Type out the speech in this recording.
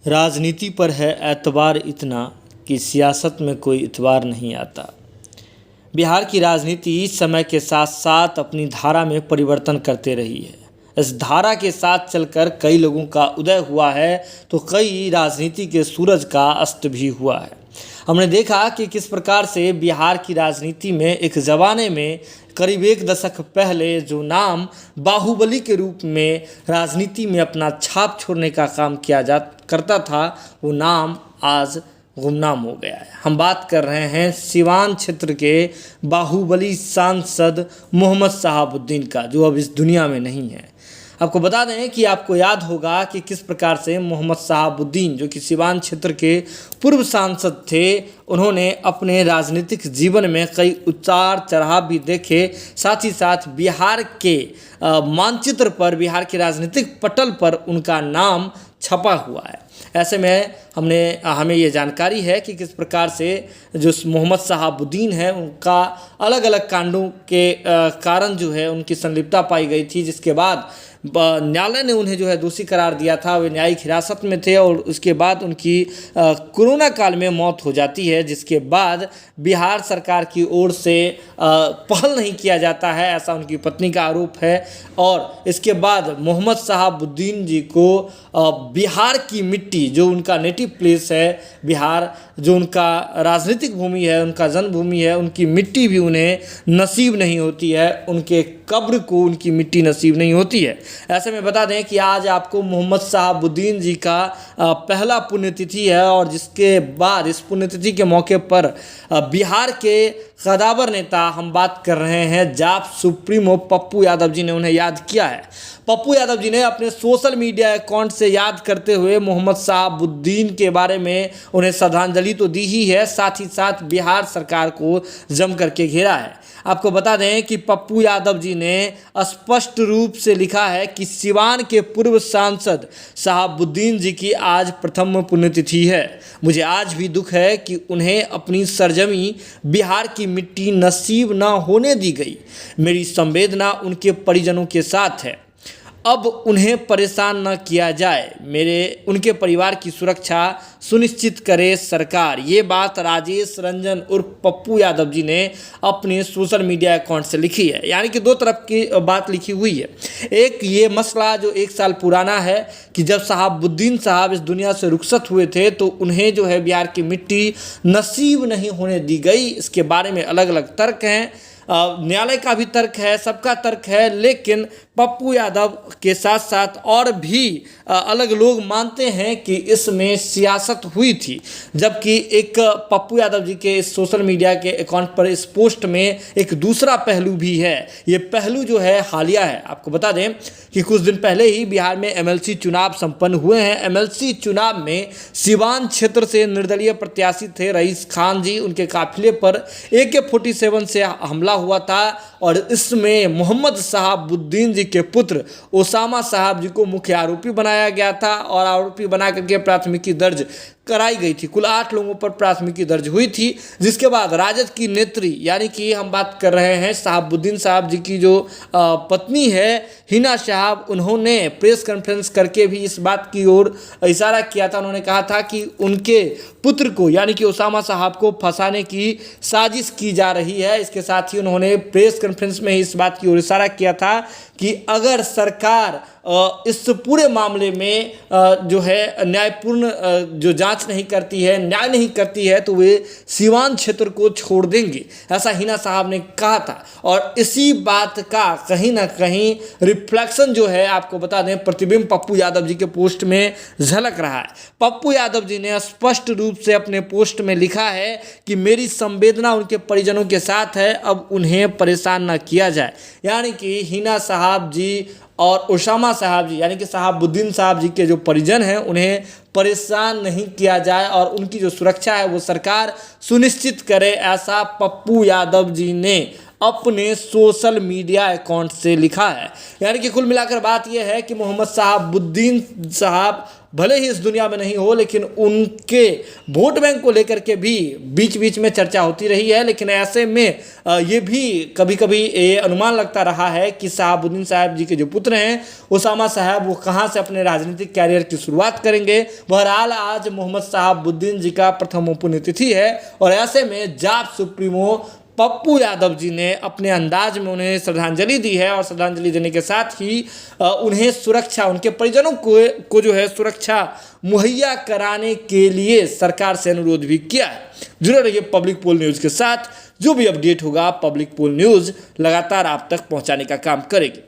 राजनीति पर है एतबार इतना कि सियासत में कोई इतबार नहीं आता। बिहार की राजनीति समय के साथ साथ अपनी धारा में परिवर्तन करते रही है। इस धारा के साथ चलकर कई लोगों का उदय हुआ है तो कई राजनीति के सूरज का अस्त भी हुआ है। हमने देखा कि किस प्रकार से बिहार की राजनीति में एक ज़माने में करीब एक दशक पहले जो नाम बाहुबली के रूप में राजनीति में अपना छाप छोड़ने का काम किया जा करता था, वो नाम आज गुमनाम हो गया है। हम बात कर रहे हैं सिवान क्षेत्र के बाहुबली सांसद मोहम्मद शहाबुद्दीन का, जो अब इस दुनिया में नहीं है। आपको बता दें कि आपको याद होगा कि किस प्रकार से मोहम्मद शहाबुद्दीन, जो कि सिवान क्षेत्र के पूर्व सांसद थे, उन्होंने अपने राजनीतिक जीवन में कई उतार चढ़ाव भी देखे। साथ ही साथ बिहार के मानचित्र पर, बिहार के राजनीतिक पटल पर उनका नाम छपा हुआ है। ऐसे में हमें ये जानकारी है कि किस प्रकार से जो मोहम्मद शहाबुद्दीन है, उनका अलग अलग कांडों के कारण जो है उनकी संलिप्तता पाई गई थी, जिसके बाद न्यायालय ने उन्हें जो है दोषी करार दिया था। वे न्यायिक हिरासत में थे और उसके बाद उनकी कोरोना काल में मौत हो जाती है, जिसके बाद बिहार सरकार की ओर से पहल नहीं किया जाता है, ऐसा उनकी पत्नी का आरोप है। और इसके बाद मोहम्मद शहाबुद्दीन जी को बिहार की मिट्टी, जो उनका नेटिव प्लेस है बिहार, जो उनका राजनीतिक भूमि है, उनका जन्मभूमि है, उनकी मिट्टी भी उन्हें नसीब नहीं होती है, उनके कब्र को उनकी मिट्टी नसीब नहीं होती है। ऐसे में बता दें कि आज आपको मोहम्मद शहाबुद्दीन जी का पहला पुण्यतिथि है और जिसके बाद इस पुण्यतिथि के मौके पर बिहार के कदावर नेता, हम बात कर रहे हैं जाप सुप्रीमो पप्पू यादव जी ने उन्हें याद किया है। पप्पू यादव जी ने अपने सोशल मीडिया अकाउंट से याद करते हुए मोहम्मद शहाबुद्दीन के बारे में उन्हें श्रद्धांजलि तो दी ही है, साथ ही साथ बिहार सरकार को जम करके घेरा है। आपको बता दें कि पप्पू यादव जी ने स्पष्ट रूप से लिखा है कि सिवान के पूर्व सांसद शहाबुद्दीन जी की आज प्रथम पुण्यतिथि है। मुझे आज भी दुख है कि उन्हें अपनी सरजमी बिहार की मिट्टी नसीब न होने दी गई। मेरी संवेदना उनके परिजनों के साथ है। अब उन्हें परेशान न किया जाए, उनके परिवार की सुरक्षा सुनिश्चित करे सरकार। ये बात राजेश रंजन उर्फ पप्पू यादव जी ने अपने सोशल मीडिया अकाउंट से लिखी है। यानी कि दो तरफ की बात लिखी हुई है। एक ये मसला जो 1 साल पुराना है कि जब शहाबुद्दीन साहब इस दुनिया से रुखसत हुए थे तो उन्हें जो है बिहार की मिट्टी नसीब नहीं होने दी गई। इसके बारे में अलग अलग तर्क हैं, न्यायालय का भी तर्क है, सबका तर्क है, लेकिन पप्पू यादव के साथ साथ और भी अलग लोग मानते हैं कि इसमें सियासत हुई थी। जबकि एक पप्पू यादव जी के इस सोशल मीडिया के अकाउंट पर इस पोस्ट में एक दूसरा पहलू भी है। ये पहलू जो है हालिया है। आपको बता दें कि कुछ दिन पहले ही बिहार में एमएलसी चुनाव संपन्न हुए हैं। एमएलसी चुनाव में सिवान क्षेत्र से निर्दलीय प्रत्याशी थे रईस खान जी। उनके काफिले पर AK-47 से हमला हुआ था और इसमें मोहम्मद शहाबुद्दीन जी के पुत्र ओसामा साहब जी को मुख्य आरोपी बनाया गया था और आरोपी बना करके प्राथमिकी दर्ज कराई गई थी। कुल 8 लोगों पर प्राथमिकी दर्ज हुई थी, जिसके बाद राजद की नेत्री, यानी कि हम बात कर रहे हैं शहाबुद्दीन साहब जी की जो पत्नी है हिना साहब, उन्होंने प्रेस कॉन्फ्रेंस करके भी इस बात की ओर इशारा किया था। उन्होंने कहा था कि उनके पुत्र को, यानी कि ओसामा साहब को फंसाने की साजिश की जा रही है। इसके साथ ही उन्होंने प्रेस कॉन्फ्रेंस में इस बात की ओर इशारा किया था कि अगर सरकार इस पूरे मामले में जो है न्यायपूर्ण जो जांच नहीं करती है, न्याय नहीं करती है, तो वे सिवान क्षेत्र को छोड़ देंगे, ऐसा हिना साहब ने कहा था। और इसी बात का कहीं ना कहीं रिफ्लेक्शन जो है, आपको बता दें, प्रतिबिंब पप्पू यादव जी के पोस्ट में झलक रहा है। पप्पू यादव जी ने स्पष्ट रूप से अपने पोस्ट में लिखा है कि मेरी संवेदना उनके परिजनों के साथ है, अब उन्हें परेशान न किया जाए। यानी कि हिना साहब जी और ओसामा साहब जी, यानी कि शहाबुद्दीन साहब जी के जो परिजन हैं, उन्हें परेशान नहीं किया जाए और उनकी जो सुरक्षा है वो सरकार सुनिश्चित करे, ऐसा पप्पू यादव जी ने अपने सोशल मीडिया अकाउंट से लिखा है। यानी कि कुल मिलाकर बात यह है कि मोहम्मद शहाबुद्दीन साहब भले ही इस दुनिया में नहीं हो, लेकिन उनके वोट बैंक को लेकर के भी बीच बीच में चर्चा होती रही है। लेकिन ऐसे में ये भी कभी कभी ये अनुमान लगता रहा है कि शहाबुद्दीन साहब जी के जो पुत्र हैं उसामा साहब, वो कहाँ से अपने राजनीतिक कैरियर की शुरुआत करेंगे। बहरहाल आज मोहम्मद शहाबुद्दीन जी का प्रथम पुण्यतिथि है और ऐसे में जाप सुप्रीमो पप्पू यादव जी ने अपने अंदाज में उन्हें श्रद्धांजलि दी है और श्रद्धांजलि देने के साथ ही उन्हें सुरक्षा, उनके परिजनों को जो है सुरक्षा मुहैया कराने के लिए सरकार से अनुरोध भी किया है। जुड़े रहिए पब्लिक पोल न्यूज़ के साथ, जो भी अपडेट होगा पब्लिक पोल न्यूज़ लगातार आप तक पहुंचाने का काम करेगी।